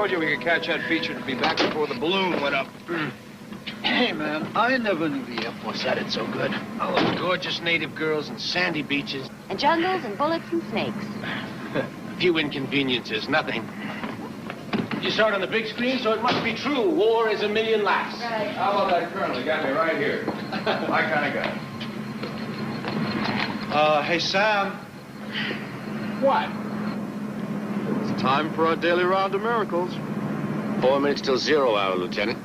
told you we could catch that feature to be back before the balloon went up. Hey, man, I never knew the Air Force had it so good. Oh, and gorgeous native girls and sandy beaches. And jungles and bullets and snakes. A few inconveniences, nothing. You saw it on the big screen, so it must be true. War is a million laughs. Right. How about that colonel? He got me right here. My kind of guy. Hey, Sam. What? It's time for our daily round of miracles. 4 minutes till 0 hour, Lieutenant.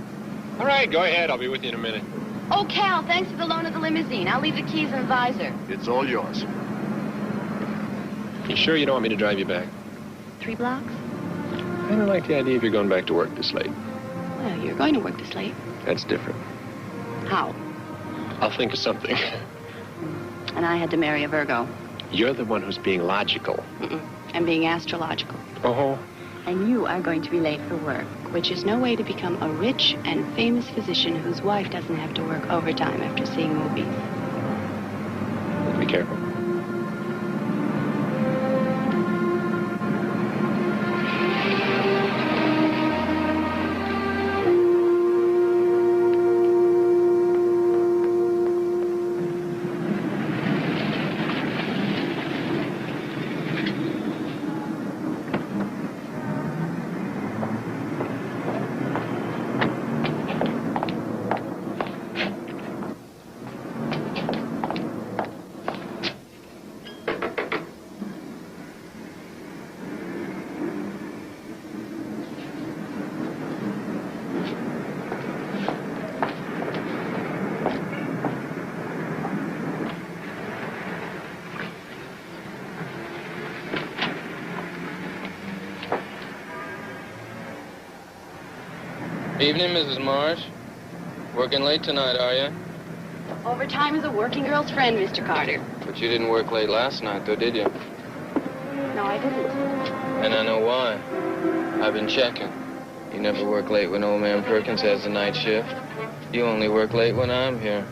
All right, go ahead. I'll be with you in a minute. Oh, Cal, thanks for the loan of the limousine. I'll leave the keys in the visor. It's all yours. You sure you don't want me to drive you back? 3 blocks? I don't like the idea if you're going back to work this late. Well, you're going to work this late. That's different. How? I'll think of something. And I had to marry a Virgo. You're the one who's being logical. I'm being astrological. Oh. And you are going to be late for work, which is no way to become a rich and famous physician whose wife doesn't have to work overtime after seeing movies. Be careful. Evening, Mrs. Marsh. Working late tonight, are you? Overtime is a working girl's friend, Mr. Carter. But you didn't work late last night, though, did you? No, I didn't. And I know why. I've been checking. You never work late when old man Perkins has the night shift. You only work late when I'm here.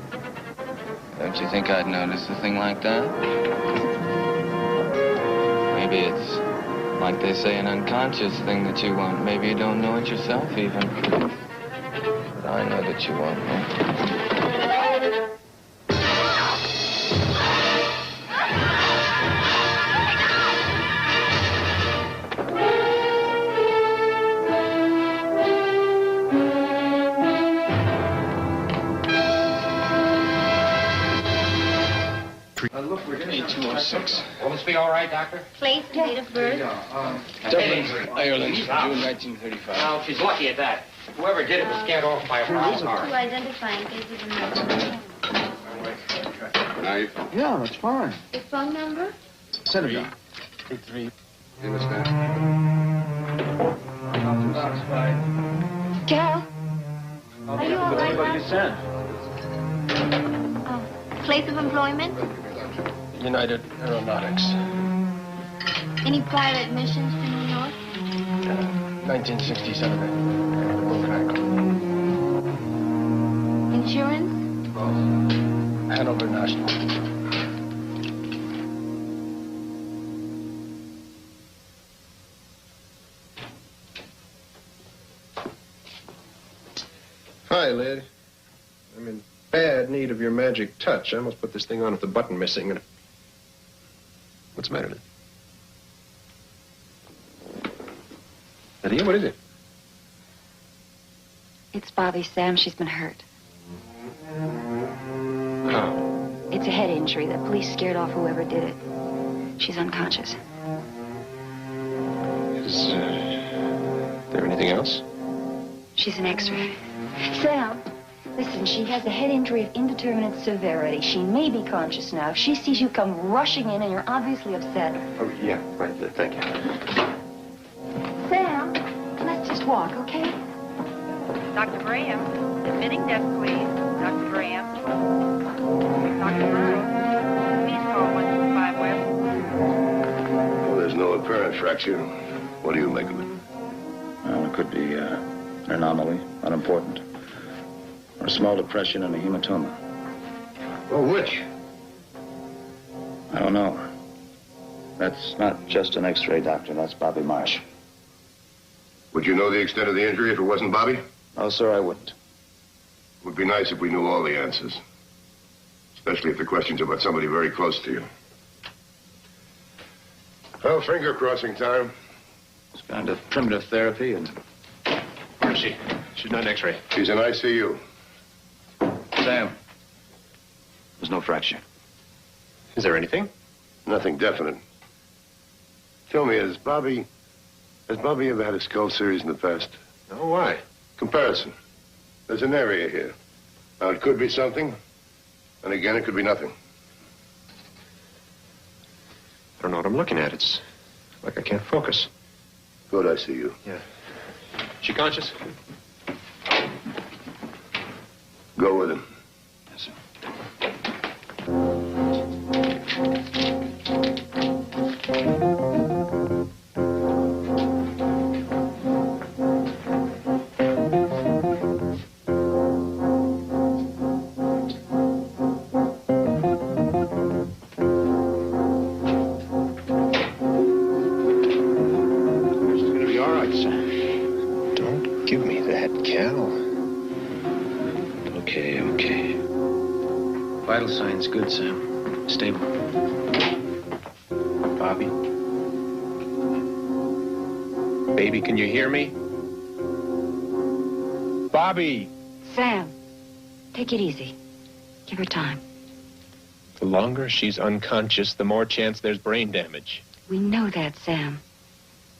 Don't you think I'd notice a thing like that? Maybe it's, like they say, an unconscious thing that you want. Maybe you don't know it yourself, even. But I know that you want me. Look, we're getting 8206. Will this be all right, Doctor? Place, date of birth. Dublin, Ireland, June 1935. Now, she's lucky at that. Whoever did it was scared off by a prowl To car. identify in case of emergency. Knife. Yeah, that's fine. The phone number? Set it down. 83. Give us that. Cal? Are you all right, What you said. Oh. Place of employment? United Aeronautics. Any prior admissions to New York? 1967. Insurance? Hanover National. Hi, Lid. I'm in bad need of your magic touch. I almost put this thing on with the button missing. And what's the matter, Lid? Lydia, what is it? It's Bobby, Sam. She's been hurt. How? It's a head injury. The police scared off whoever did it. She's unconscious. Is there anything else? She's an X-ray. Sam, listen, she has a head injury of indeterminate severity. She may be conscious now. If she sees you come rushing in and you're obviously upset. Oh, yeah, right. Thank you. Sam, let's just walk, okay? Dr. Graham, admitting death, please. Dr. Graham. Dr. Murray, please call 125 West. Well, there's no apparent fracture. What do you make of it? Well, it could be an anomaly, unimportant. Or a small depression and a hematoma. Well, which? I don't know. That's not just an X-ray, Doctor. That's Bobby Marsh. Would you know the extent of the injury if it wasn't Bobby? No, sir, I wouldn't. It would be nice if we knew all the answers. Especially if the question's about somebody very close to you. Well, finger crossing time. It's kind of primitive therapy and... Marcy, she's not an X-ray. She's in ICU. Sam, there's no fracture. Is there anything? Nothing definite. Tell me, has Bobby ever had a skull series in the past? No, why? Comparison. There's an area here. Now, it could be something, and again, it could be nothing. I don't know what I'm looking at. It's like I can't focus. Good, I see you. Yeah. She conscious? Go with him. Yes, sir. Vital signs good, Sam. Stable. Bobby? Baby, can you hear me? Bobby! Sam, take it easy. Give her time. The longer she's unconscious, the more chance there's brain damage. We know that, Sam.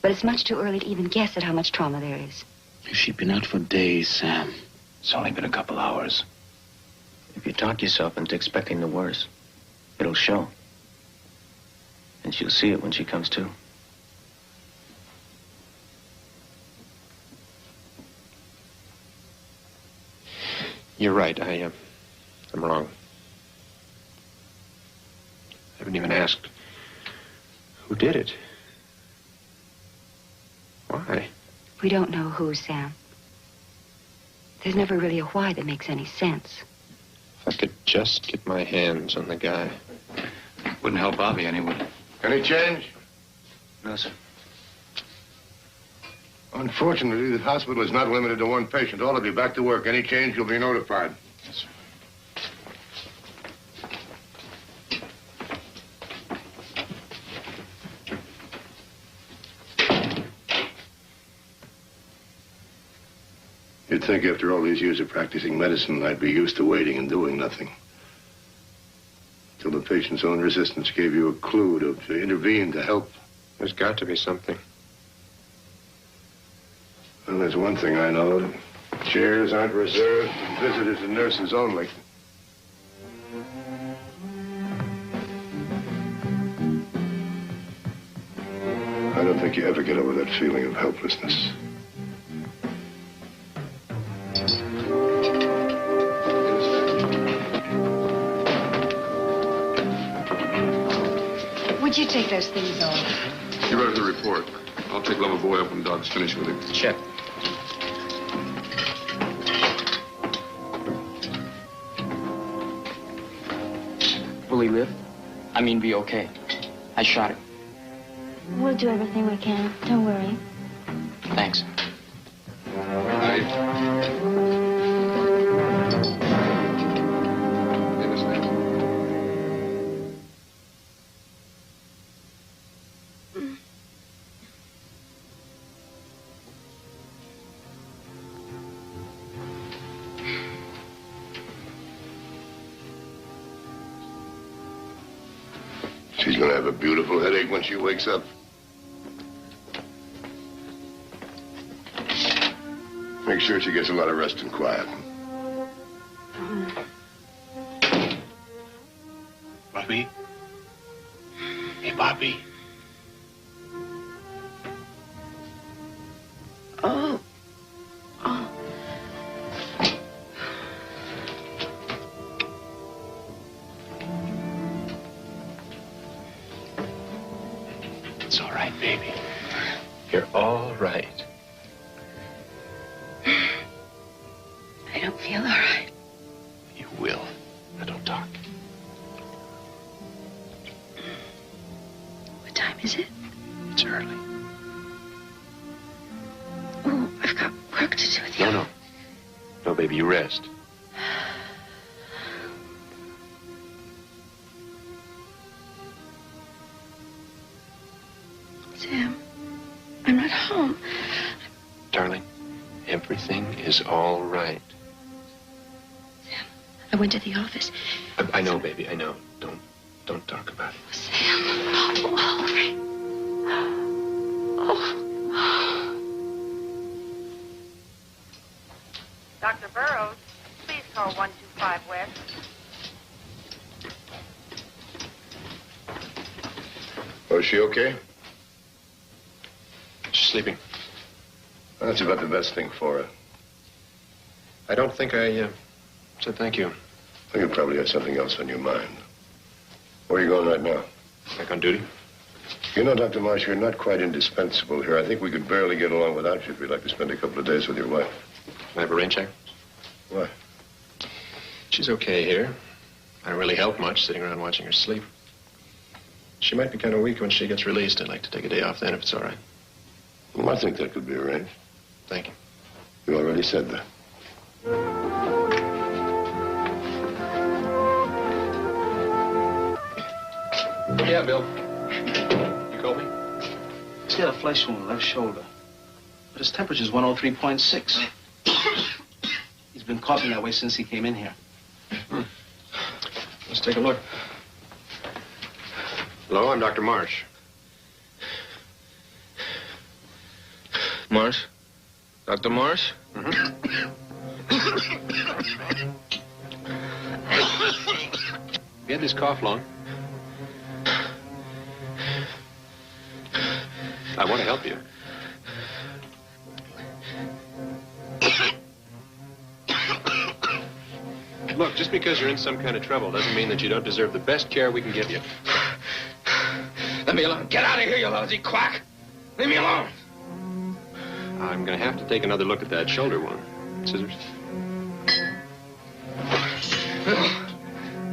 But it's much too early to even guess at how much trauma there is. She's been out for days, Sam. It's only been a couple hours. If you talk yourself into expecting the worst, it'll show. And she'll see it when she comes to. You're right. I'm wrong. I haven't even asked who did it. Why? We don't know who, Sam. There's never really a why that makes any sense. If I could just get my hands on the guy. Wouldn't help Bobby any, would it? Any change? No, sir. Unfortunately, the hospital is not limited to one patient. All of you back to work. Any change, you'll be notified. Yes, sir. You'd think after all these years of practicing medicine, I'd be used to waiting and doing nothing. Till the patient's own resistance gave you a clue to intervene, to help. There's got to be something. Well, there's one thing I know. Chairs aren't reserved for visitors and nurses only. I don't think you ever get over that feeling of helplessness. Would you take those things off? You wrote the report. I'll take Lover Boy up when Doc's finished with him. Check. Will he live? I mean, be okay. I shot him. We'll do everything we can. Don't worry. Thanks. She's gonna have a beautiful headache when she wakes up. Make sure she gets a lot of rest and quiet. Bobby? Hey, Bobby. Oh. Oh. It's all right, baby. You're all right. I don't feel all right. You will. Now don't talk. What time is it? It's early. Oh, I've got work to do with you. No. No, baby, you rest. Sam, I'm not home. Darling, everything is all right. Sam, I went to the office. I know, baby, I know. Don't talk about it. Sam, oh, all right. Oh. Dr. Burroughs, please call 125 West. Oh, is she okay? She's sleeping. That's about the best thing for her. I don't think I said thank you. Well, you probably had something else on your mind. Where are you going right now? Back on duty? You know, Dr. Marsh, you're not quite indispensable here. I think we could barely get along without you if you'd like to spend a couple of days with your wife. Can I have a rain check? Why? She's okay here. I don't really help much sitting around watching her sleep. She might be kind of weak when she gets released. I'd like to take a day off then if it's all right. Well, I think that could be arranged. Thank you. You already said that. Yeah, Bill. You called me? He's got a flesh wound in the left shoulder. But his temperature's 103.6. He's been coughing that way since he came in here. Let's take a look. Hello, I'm Dr. Marsh. Marsh? Dr. Marsh? You had this cough long? I want to help you. Look, just because you're in some kind of trouble doesn't mean that you don't deserve the best care we can give you. Let me alone. Get out of here, you lousy quack. Leave me alone. I'm going to have to take another look at that shoulder wound. Scissors?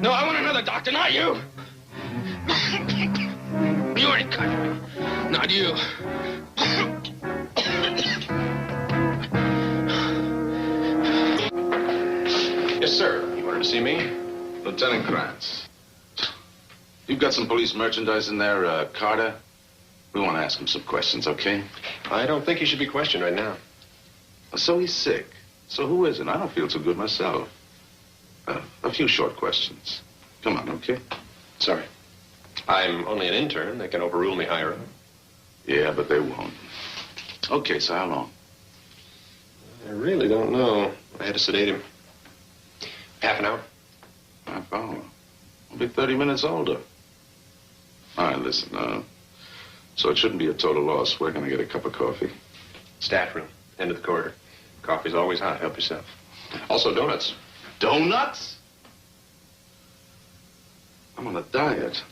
No, I want another doctor, not you. You ain't cut me. Not you. Yes, sir. You wanted to see me? Lieutenant Krantz. You've got some police merchandise in there, Carter? We want to ask him some questions, okay? I don't think he should be questioned right now. So he's sick. So who isn't? I don't feel so good myself. A few short questions. Come on, okay? Sorry. I'm only an intern. They can overrule me higher up. Yeah, but they won't. Okay, so how long? I really don't know. I had to sedate him. Half an hour. Half hour? I'll be 30 minutes older. All right, listen, so it shouldn't be a total loss. Where can I get a cup of coffee? Staff room. End of the corridor. Coffee's always hot. Help yourself. Also, donuts. Donuts? I'm on a diet.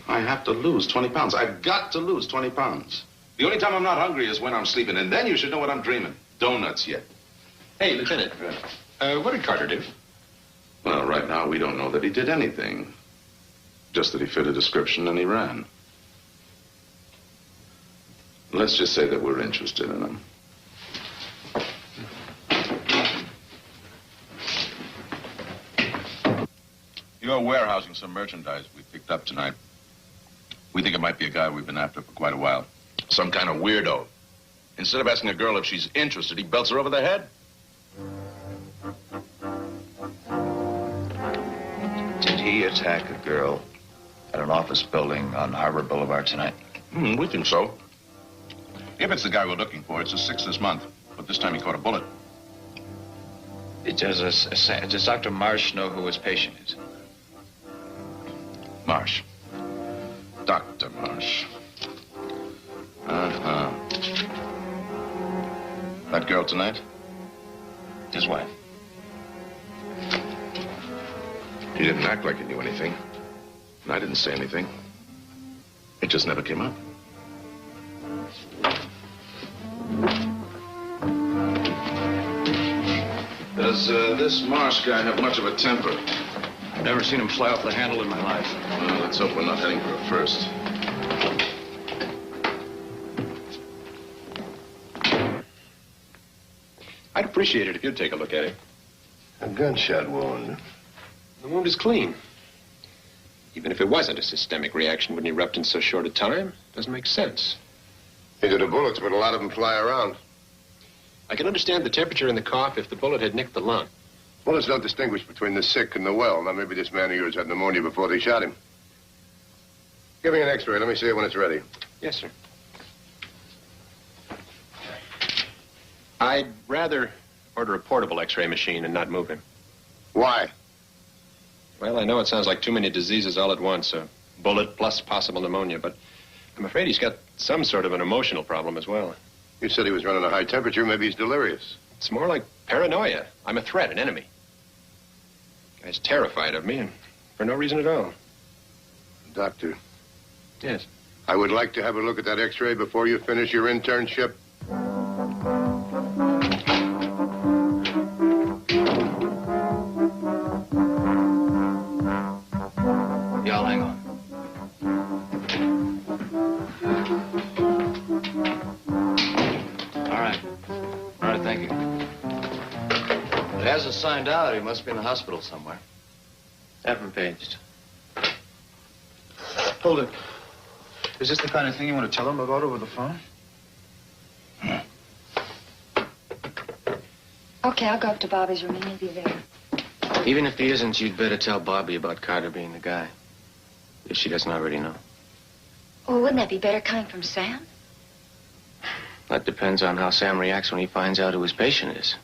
I have to lose 20 pounds. I've got to lose 20 pounds. The only time I'm not hungry is when I'm sleeping, and then you should know what I'm dreaming. Donuts yet. Hey, Lieutenant. What did Carter do? Well, right now, we don't know that he did anything. Just that he fit a description and he ran. Let's just say that we're interested in him. You're warehousing some merchandise we picked up tonight. We think it might be a guy we've been after for quite a while. Some kind of weirdo. Instead of asking a girl if she's interested, he belts her over the head. Did he attack a girl at an office building on Harbor Boulevard tonight? We think so. If it's the guy we're looking for, it's the 6th this month. But this time he caught a bullet. Does Dr. Marsh know who his patient is? Marsh. Dr. Marsh. Uh-huh. That girl tonight? His wife. He didn't act like he knew anything. And I didn't say anything. It just never came up. Does this Marsh guy have much of a temper? I've never seen him fly off the handle in my life. Well, let's hope we're not heading for a first. appreciate it if you'd take a look at it. A gunshot wound. The wound is clean. Even if it wasn't a systemic reaction, wouldn't erupt in so short a time? Doesn't make sense. These are the bullets, but a lot of them fly around. I can understand the temperature in the cough if the bullet had nicked the lung. Bullets don't distinguish between the sick and the well. Now, maybe this man of yours had pneumonia before they shot him. Give me an x-ray. Let me see it when it's ready. Yes, sir. I'd rather order a portable x-ray machine and not move him. Why? Well, I know it sounds like too many diseases all at once. A bullet plus possible pneumonia, but I'm afraid he's got some sort of an emotional problem as well. You said he was running a high temperature. Maybe he's delirious. It's more like paranoia. I'm a threat, an enemy. The guy's terrified of me, and for no reason at all. Doctor. Yes? I would like to have a look at that x-ray before you finish your internship. Y'all hang on. All right, thank you. It hasn't signed out. He must be in the hospital somewhere. Have him paged. Hold it. Is this the kind of thing you want to tell him about over the phone? Okay, I'll go up to Bobby's room and he'll be there. Even if he isn't, you'd better tell Bobby about Carter being the guy. If she doesn't already know. Oh, wouldn't that be better coming from Sam? That depends on how Sam reacts when he finds out who his patient is.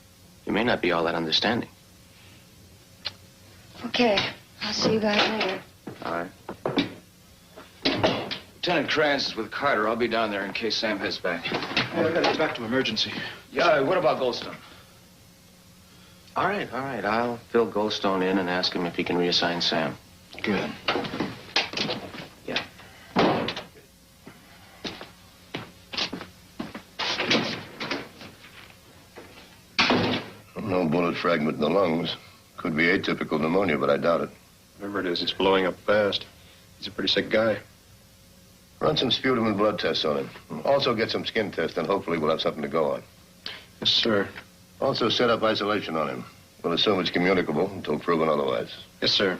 He may not be all that understanding. Okay, I'll see you guys later. All right. Lieutenant Kranz is with Carter. I'll be down there in case Sam heads back. Hey, I gotta get back to emergency. Yeah, what about Goldstone? All right. I'll fill Goldstone in and ask him if he can reassign Sam. Good. Yeah. No bullet fragment in the lungs. Could be atypical pneumonia, but I doubt it. Whatever it is, it's blowing up fast. He's a pretty sick guy. Run some sputum and blood tests on him. Also get some skin tests, and hopefully we'll have something to go on. Yes, sir. Also set up isolation on him. We'll assume it's communicable until proven otherwise. Yes, sir.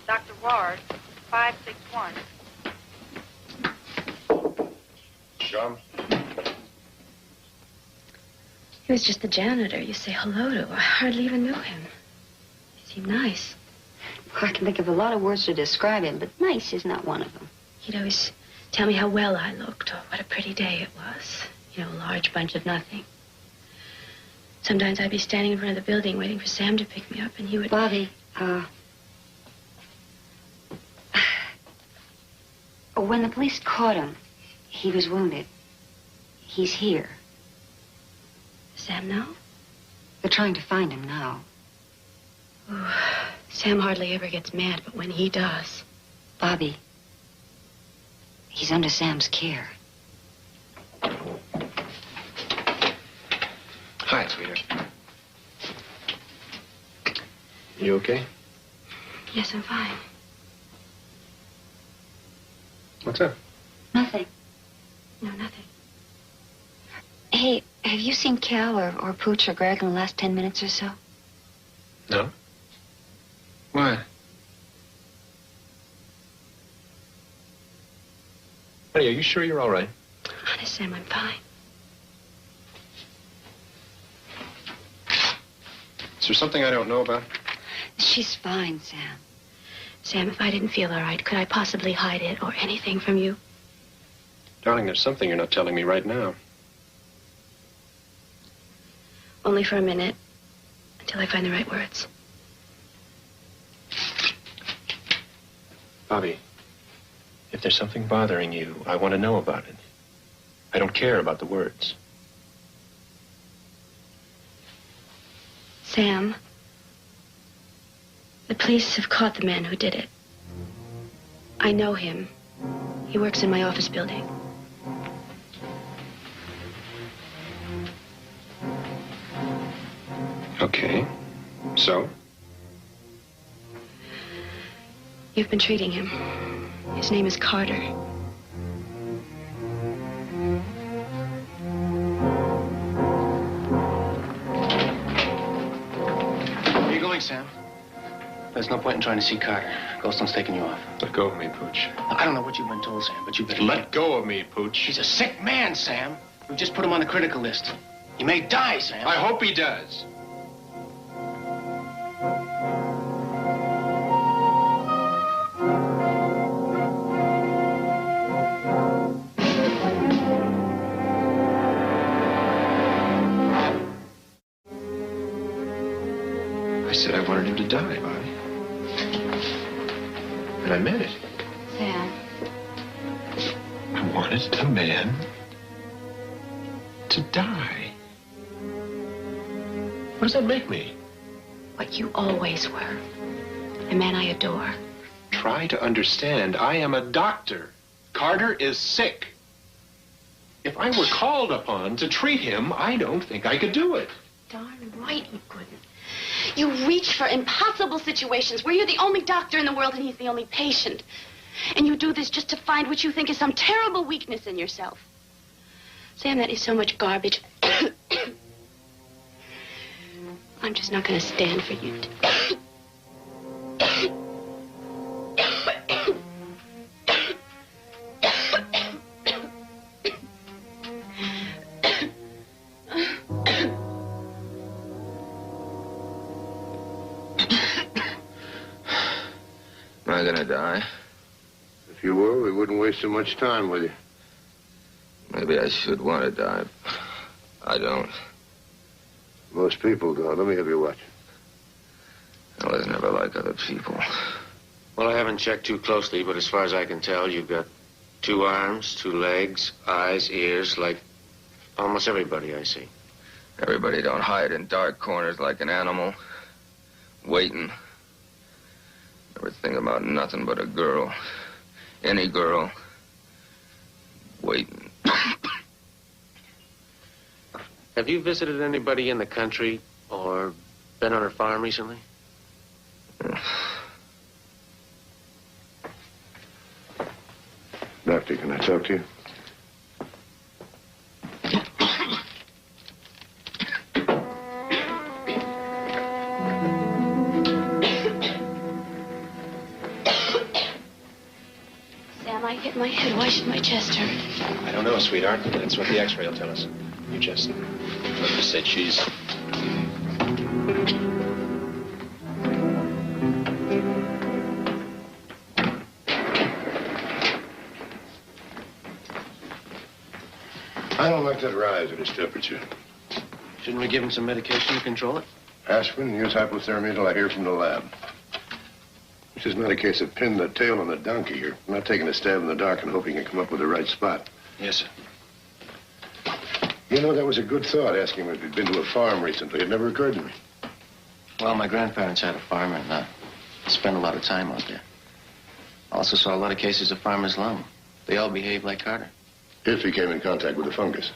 Dr. Ward, 561. Sean? He was just the janitor you say hello to. I hardly even knew him. He seemed nice. I can think of a lot of words to describe him, but nice is not one of them. He'd always tell me how well I looked or what a pretty day it was. You know, a large bunch of nothing. Sometimes I'd be standing in front of the building waiting for Sam to pick me up, and he would... Bobby, when the police caught him, he was wounded. He's here. Sam know? They're trying to find him now. Ooh, Sam hardly ever gets mad, but when he does... Bobby, he's under Sam's care. Hi, sweetheart. You okay? Yes, I'm fine. What's up? Nothing. No, nothing. Hey, have you seen Cal or Pooch or Greg in the last 10 minutes or so? No. Why? Honey, are you sure you're all right? Honest, Sam, I'm fine. Is there something I don't know about? She's fine, Sam. Sam, if I didn't feel all right, could I possibly hide it or anything from you? Darling, there's something you're not telling me right now. Only for a minute, until I find the right words. Bobby, if there's something bothering you, I want to know about it. I don't care about the words. Sam, the police have caught the man who did it. I know him. He works in my office building. Okay. So? You've been treating him. His name is Carter. Where are you going, Sam? There's no point in trying to see Carter. Goldstone's taking you off. Let go of me, Pooch. I don't know what you've been told, Sam, but you better... Let go of me, Pooch. He's a sick man, Sam. We just put him on the critical list. He may die, Sam. I hope he does. I said I wanted him to die, Bonnie. And I meant it. Sam. I wanted a man to die. What does that make me? What you always were. A man I adore. Try to understand. I am a doctor. Carter is sick. If I were called upon to treat him, I don't think I could do it. Darn right you couldn't. You reach for impossible situations where you're the only doctor in the world and he's the only patient. And you do this just to find what you think is some terrible weakness in yourself. Sam, that is so much garbage. I'm just not going to stand for you. Am I gonna die? If you were, we wouldn't waste so much time with you. Maybe I should want to die. I don't. Most people don't. Let me have your watch. I was never like other people. Well, I haven't checked too closely, but as far as I can tell, you've got 2 arms, 2 legs, eyes, ears, like almost everybody I see. Everybody don't hide in dark corners like an animal. Waiting. Never think about nothing but a girl. Any girl. Waiting. Have you visited anybody in the country or been on her farm recently? Doctor, can I talk to you? Sam, I hit my head. Why should my chest hurt? I don't know, sweetheart. That's what the x-ray will tell us. You just... Let me say cheese. I don't like that rise in his temperature. Shouldn't we give him some medication to control it? Aspirin, use hypothermia till I hear from the lab. This is not a case of pin the tail on the donkey. You're not taking a stab in the dark and hoping you can come up with the right spot. Yes, sir. You know, that was a good thought, asking him if he'd been to a farm recently. It never occurred to me. Well, my grandparents had a farm and spent a lot of time out there. Also saw a lot of cases of farmer's lung. They all behaved like Carter. If he came in contact with the fungus.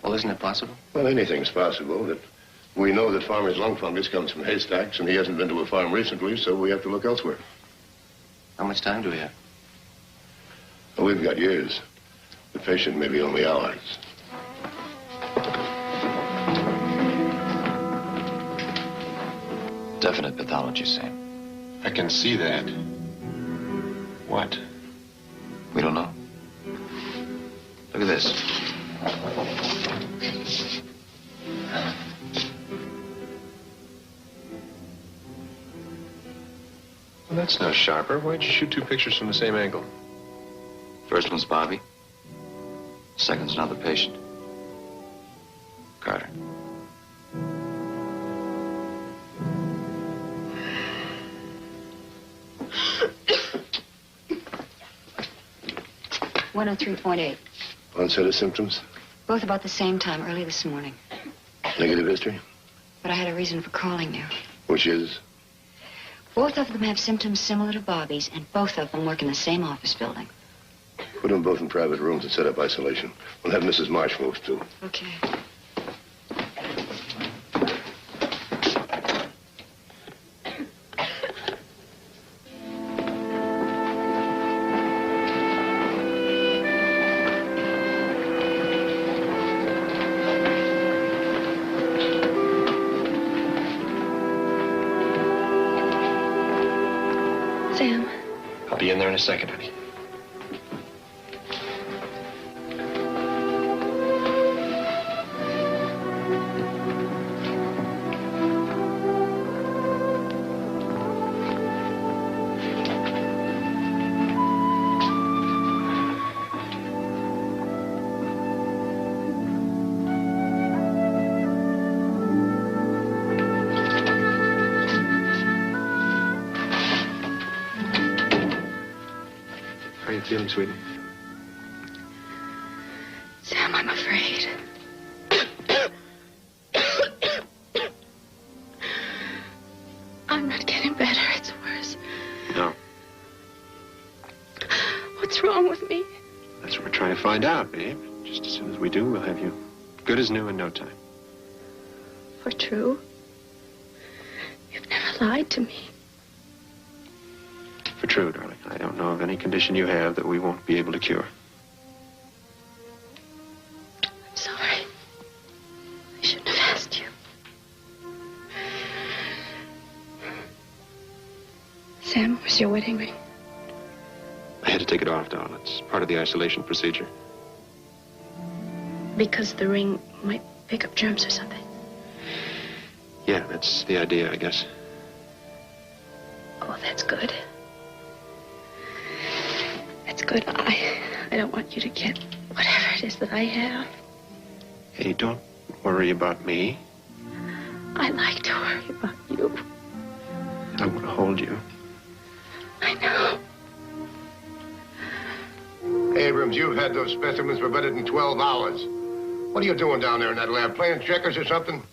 Well, isn't it possible? Well, anything's possible. That we know that farmer's lung fungus comes from haystacks, and he hasn't been to a farm recently, so we have to look elsewhere. How much time do we have? Well, we've got years. The patient may be only hours. Definite pathology, Sam. I can see that. What? We don't know. Look at this. Well, that's no sharper. Why'd you shoot 2 pictures from the same angle? First one's Bobby. Second's another patient. Carter. .103.8. Onset of symptoms? Both about the same time, early this morning. Negative history? But I had a reason for calling you. Which is? Both of them have symptoms similar to Bobby's, and both of them work in the same office building. Put them both in private rooms and set up isolation. We'll have Mrs. Marsh moved, too. Okay. in a second, honey. How are you feeling, sweetie? Sam, I'm afraid. I'm not getting better. It's worse. No. What's wrong with me? That's what we're trying to find out, babe. Just as soon as we do, we'll have you good as new in no time. For true? You've never lied to me. For true, darling. I don't know of any condition you have that we won't be able to cure. I'm sorry. I shouldn't have asked you. Sam, where's your wedding ring? I had to take it off, darling. It's part of the isolation procedure. Because the ring might pick up germs or something. Yeah, that's the idea, I guess. Oh, that's good. That's good. I don't want you to get whatever it is that I have. Hey, don't worry about me. I like to worry about you. I want to hold you. I know. Abrams, you've had those specimens for better than 12 hours. What are you doing down there in that lab? Playing checkers or something?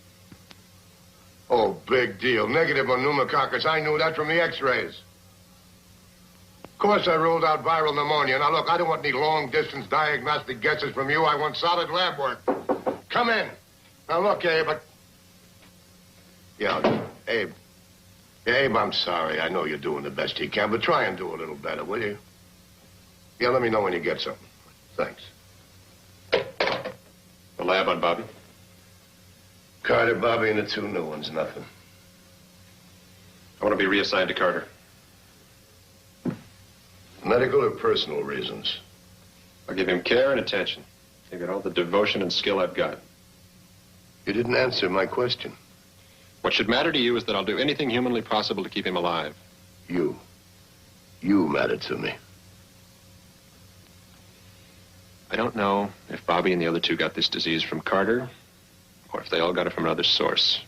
Oh, big deal. Negative on pneumococcus. I knew that from the x-rays. Of course I ruled out viral pneumonia. Now, look, I don't want any long-distance diagnostic guesses from you. I want solid lab work. Come in. Now, look, Abe, Yeah, Abe. Yeah, Abe, I'm sorry. I know you're doing the best you can, but try and do a little better, will you? Yeah, let me know when you get something. Thanks. The lab on Bobby? Carter, Bobby, and the two new ones, nothing. I want to be reassigned to Carter. Medical or personal reasons? I'll give him care and attention. He'll get all the devotion and skill I've got. You didn't answer my question. What should matter to you is that I'll do anything humanly possible to keep him alive. You. You matter to me. I don't know if Bobby and the other two got this disease from Carter, or if they all got it from another source.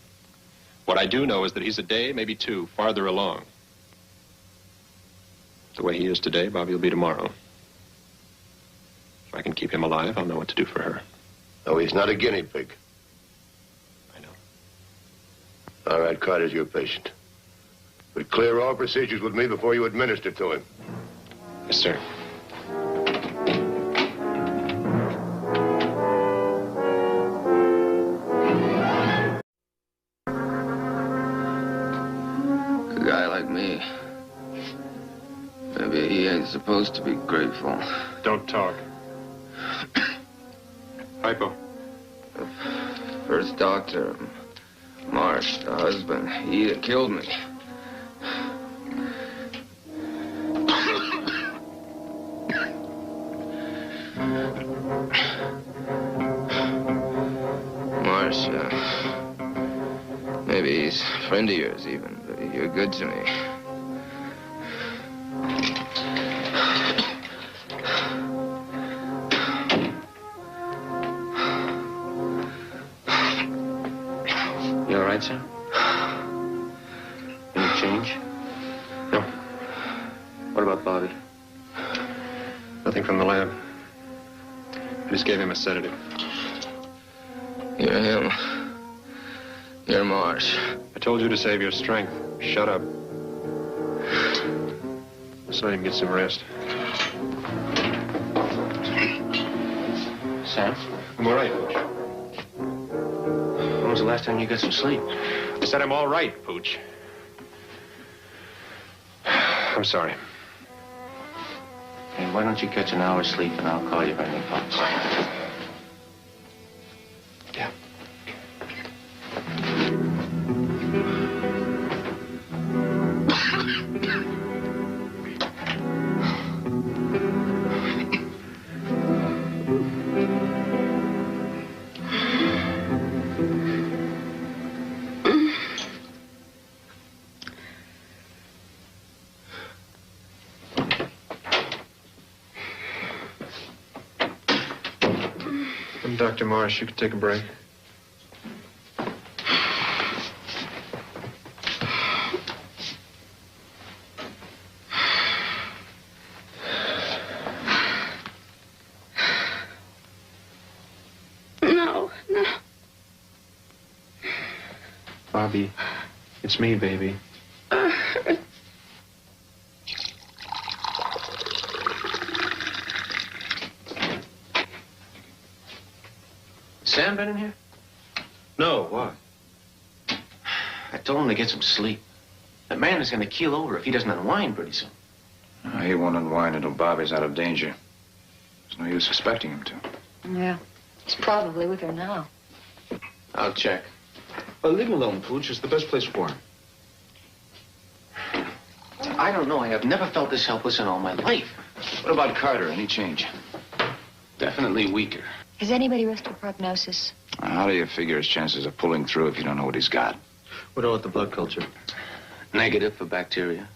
What I do know is that he's a day, maybe two, farther along. The way he is today, Bobby will be tomorrow. If I can keep him alive, I'll know what to do for her. No, he's not a guinea pig. I know. All right, Carter's your patient. But clear all procedures with me before you administer to him. Yes, sir. A guy like me, maybe he ain't supposed to be grateful. Don't talk. Hypo. The first doctor, Marsh, the husband, he'd have killed me. Marsh, maybe he's a friend of yours even, but you're good to me. You all right, sir? Any change? No. What about Bobby? Nothing from the lab. I just gave him a sedative. You're him. You're Marsh. I told you to save your strength. Shut up. Let's let him get some rest. Sam? I'm all right. When was the last time you got some sleep? I said I'm all right, Pooch. I'm sorry. Hey, why don't you catch an hour's sleep and I'll call you if anything comes. Yeah. Dr. Marsh. You can take a break. No. Bobby, it's me, baby. Sam been in here? No, why? I told him to get some sleep. That man is going to keel over if he doesn't unwind pretty soon. He won't unwind until Bobby's out of danger. There's no use suspecting him to. Yeah. He's probably with her now. I'll check. Well, leave him alone, Pooch. It's the best place for him. I don't know. I have never felt this helpless in all my life. What about Carter? Any change? Definitely weaker. Has anybody risked a prognosis? How do you figure his chances of pulling through if you don't know what he's got? What about the blood culture? Negative for bacteria.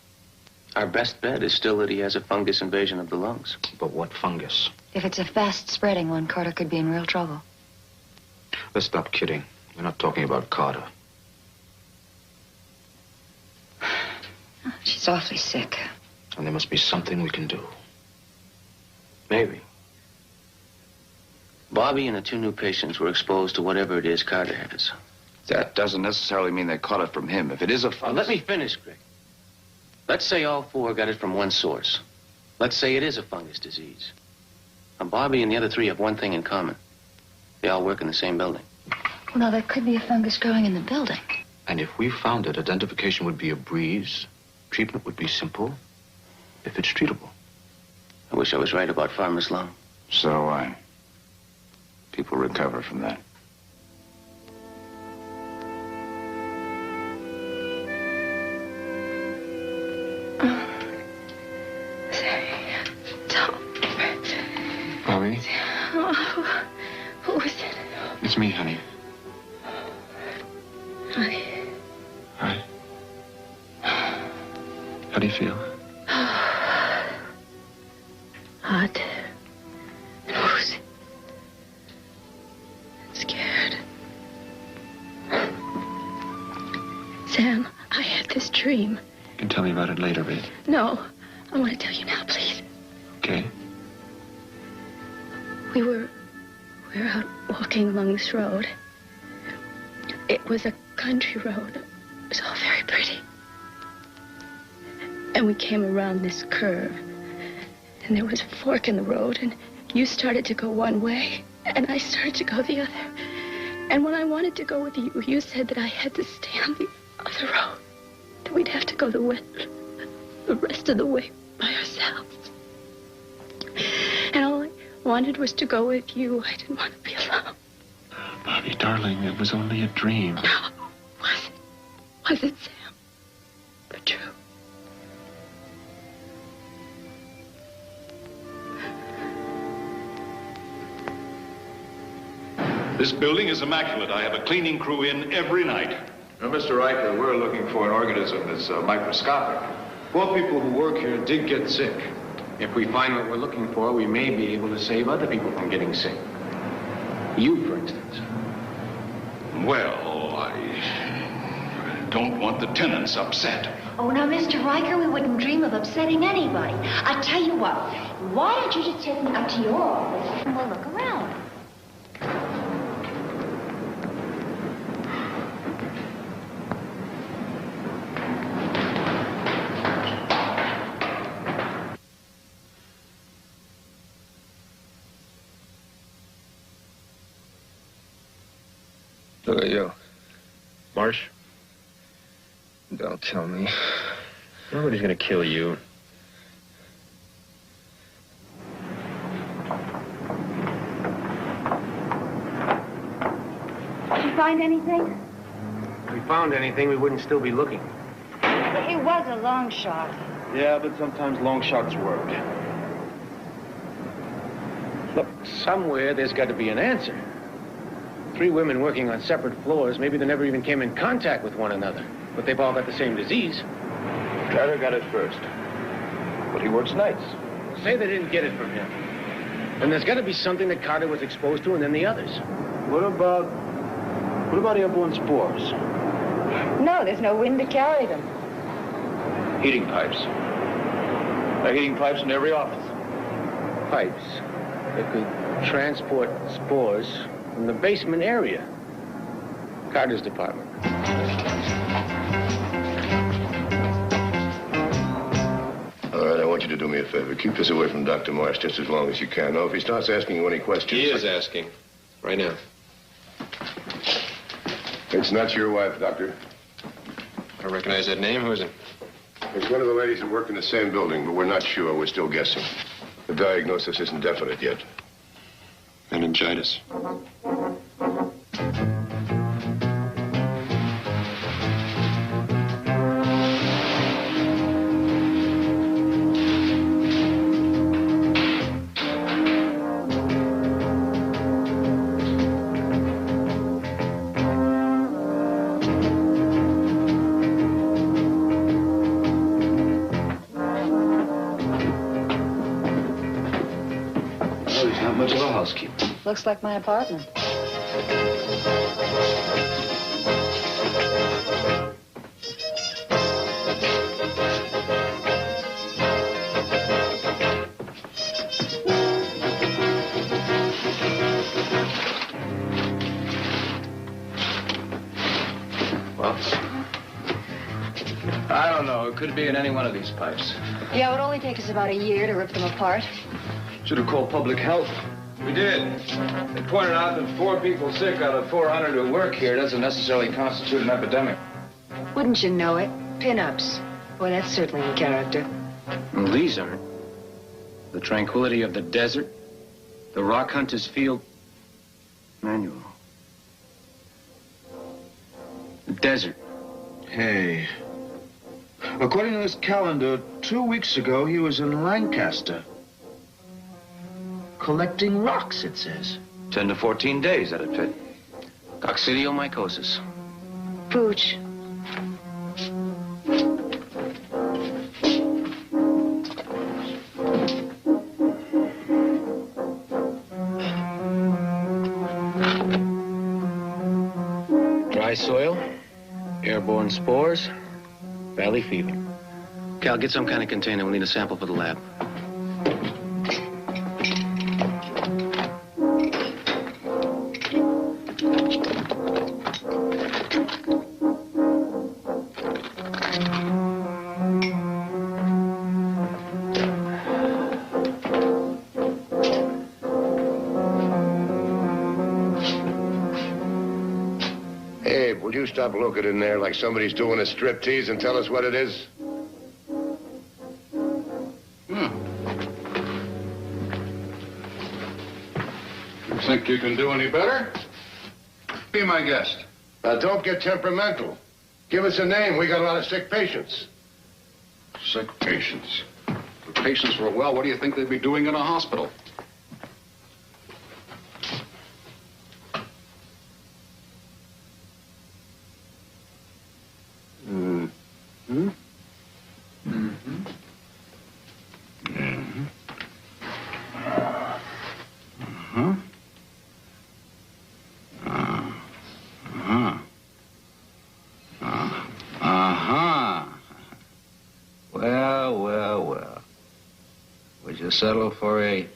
Our best bet is still that he has a fungus invasion of the lungs. But what fungus? If it's a fast-spreading one, Carter could be in real trouble. Let's stop kidding. We're not talking about Carter. She's awfully sick. And there must be something we can do. Maybe. Bobby and the two new patients were exposed to whatever it is Carter has. That doesn't necessarily mean they caught it from him. If it is a fungus... Let me finish, Greg. Let's say all four got it from one source. Let's say it is a fungus disease. And Bobby and the other three have one thing in common. They all work in the same building. Well, now, there could be a fungus growing in the building. And if we found it, identification would be a breeze. Treatment would be simple, if it's treatable. I wish I was right about Farmer's lung. So do I. People recover from that. Bobby? Oh, who is it? It's me, honey. Hi. Hi. How do you feel? Hot. Woozy. Scared. Sam, I had this dream. You can tell me about it later, babe. No, I want to tell you now, please. Okay. We were out walking along this road. It was a country road. It was all very pretty. And we came around this curve. And there was a fork in the road, and you started to go one way, and I started to go the other. And when I wanted to go with you, you said that I had to stay on the other road. That we'd have to go the rest of the way by ourselves. And all I wanted was to go with you. I didn't want to be alone. Bobby, darling, it was only a dream. No, was it? Was it, Sam? But true. This building is immaculate. I have a cleaning crew in every night. Now, Mr. Riker, we're looking for an organism that's microscopic. 4 people who work here did get sick. If we find what we're looking for, we may be able to save other people from getting sick. You, for instance. Well, I don't want the tenants upset. Oh, now, Mr. Riker, we wouldn't dream of upsetting anybody. I tell you what, why don't you just take me up to your office and we'll look around? Look at you. Marsh? Don't tell me. Nobody's gonna kill you. Did you find anything? If we found anything, we wouldn't still be looking. It was a long shot. Yeah, but sometimes long shots work. Look, somewhere there's got to be an answer. 3 women working on separate floors, maybe they never even came in contact with one another. But they've all got the same disease. Carter got it first. But he works nights. Say they didn't get it from him. Then there's got to be something that Carter was exposed to and then the others. What about airborne spores? No, there's no wind to carry them. Heating pipes. There are heating pipes in every office. Pipes that could transport spores from the basement area. Carter's department. All right, I want you to do me a favor. Keep this away from Dr. Marsh just as long as you can. Now, if he starts asking you any questions... He is asking. Right now. It's not your wife, Doctor. I recognize that name. Who is it? It's one of the ladies who work in the same building, but we're not sure. We're still guessing. The diagnosis isn't definite yet. Meningitis. Looks like my apartment. Well, I don't know. It could be in any one of these pipes. Yeah, it would only take us about a year to rip them apart. Should have called public health. We did. They pointed out that 4 people sick out of 400 who work here doesn't necessarily constitute an epidemic. Wouldn't you know it? Pin-ups. Boy, that's certainly in character. Well, these aren't. The tranquility of the desert, the rock hunter's field manual. The desert. Hey. According to this calendar, 2 weeks ago, he was in Lancaster. Collecting rocks, it says. 10 to 14 days, that'd fit. Coccidiomycosis. Pooch. Dry soil, airborne spores, valley fever. Cal, get some kind of container. We'll need a sample for the lab. Stop looking in there like somebody's doing a striptease and tell us what it is. You think you can do any better? Be my guest. Now, don't get temperamental. Give us a name. We got a lot of sick patients. Sick patients? If patients were well, what do you think they'd be doing in a hospital? Settle for a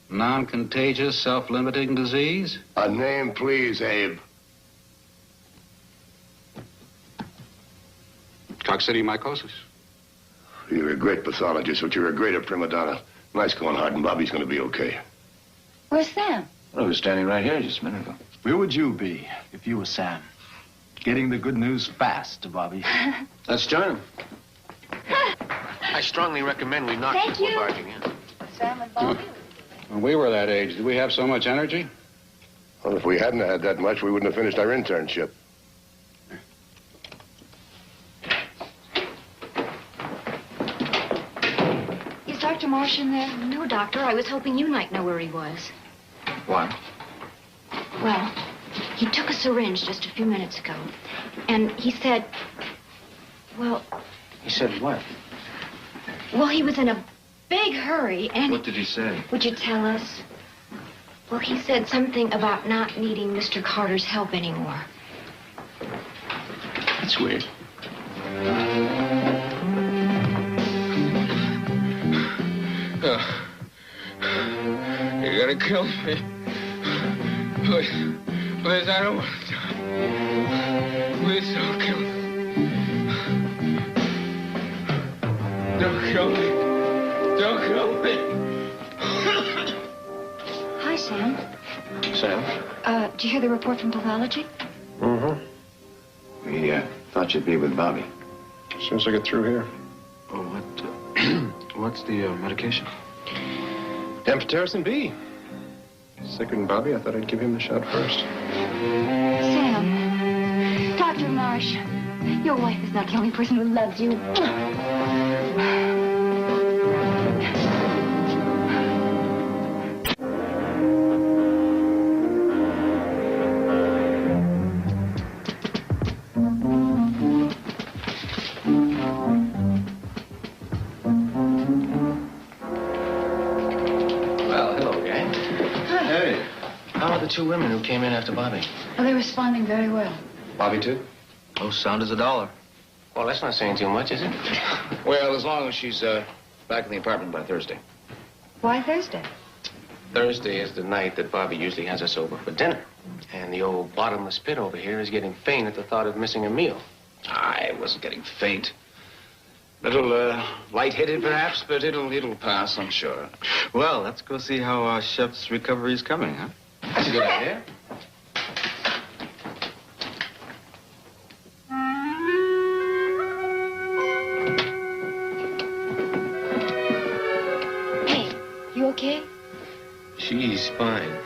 non-contagious, self-limiting disease? A name, please, Abe. Coccidiomycosis. You're a great pathologist, but you're a greater prima donna. Nice going, Hard, and Bobby's going to be okay. Where's Sam? Well, he was standing right here just a minute ago. Where would you be if you were Sam? Getting the good news fast to Bobby. Let's join him. I strongly recommend we knock Thank before you. barging in. Sam and Bobby? When we were that age, did we have so much energy? Well, if we hadn't had that much, we wouldn't have finished our internship. Is Dr. Marsh in there? No, Doctor. I was hoping you might know where he was. Why? Well, he took a syringe just a few minutes ago. And he said, well... He said what? Well, he was in a big hurry, and... What did he say? Would you tell us? Well, he said something about not needing Mr. Carter's help anymore. That's weird. You're gonna kill me. Please, I don't want to die. Please don't kill me. Don't kill me. Don't kill me. Hi, Sam. Sam? Did you hear the report from pathology? Mm-hmm. We thought you'd be with Bobby. As soon as I get through here. Oh, what's the medication? Amphotericin B. Sicker than Bobby, I thought I'd give him the shot first. Sam. Dr. Marsh. Your wife is not the only person who loves you. Well, hello, gang. Hi. Hey. How are the two women who came in after Bobby? Well, they're responding very well. Bobby, too? Oh, sound as a dollar. Well, that's not saying too much, is it? Well, as long as she's back in the apartment by Thursday. Why Thursday? Thursday is the night that Bobby usually has us over for dinner. And the old bottomless pit over here is getting faint at the thought of missing a meal. I wasn't getting faint. Little lightheaded, perhaps, but it'll pass, I'm sure. Well, let's go see how our chef's recovery is coming, huh? That's a good idea. Hey, you okay? She's fine.